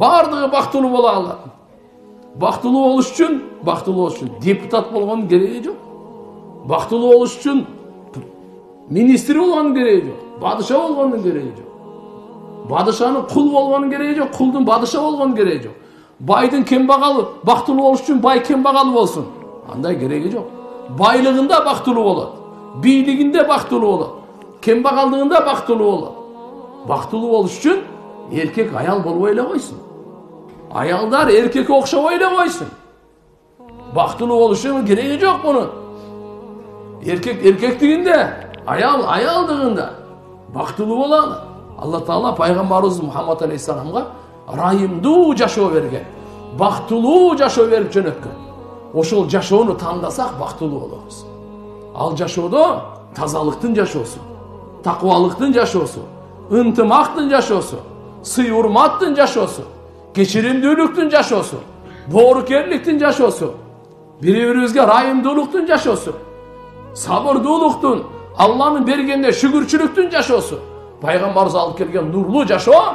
Бардығы бактылуу бола алат. Бактылуу болуш үчүн, депутат болгонун кереги жок. Бактылуу болуш үчүн министр болгонун кереги жок. Падыша болгонун кереги жок. Падышанын кул болгонун кереги жок, кулдун падыша болгонун кереги жок. Байдын кембагалы бактылуу болуш үчүн бай кембагал болсун. Андай кереги жок. Байлыгында бактылуу болот. Бийлигинде бактылуу болот. Кембагалдыгында бактылуу болот. Бактылуу болуш үчүн эркек аял болбой эле койсун. Аялдар эркекке окшобой эле койсун. Бактылуу болушунун кереги жок мунун. Эркек эркектигинде, аял аялдыгында бактылуу болалы. Алла Таала пайгамбарыбыз Мухаммад алейхиссаламга райымдуу жашоо берген. Бактылуу жашоо берип жөнөткөн. Ошол жашоону тандасак бактылуу болобуз. Ал жашоодо тазалыктын жашоосу, такыбалыктын жашоосу, ынтымактын жашоосу, сый урматтын жашоосу, кечиримдүүлүктүн жашоосу, боорукерликтин жашоосу, бири-бирибизге райымдуулуктун жашоосу, сабырдуулуктун, Алланын бергенine шүгүрчүлүктүн жашоосу, пайгамбарыбыз алып келген нурлуу жашоо,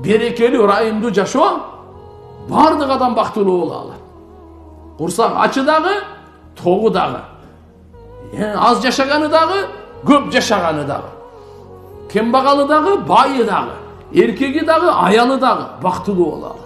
берекелүү, райымдуу жашоо бардык адам бактылуу боло алат. Курсак ачы дагы, тогу дагы. Аз жашаганы дагы, көп жашаганы дагы. Кембагалы дагы, байы дагы, эркеги дагы, аялы дагы бактылуу боло алат.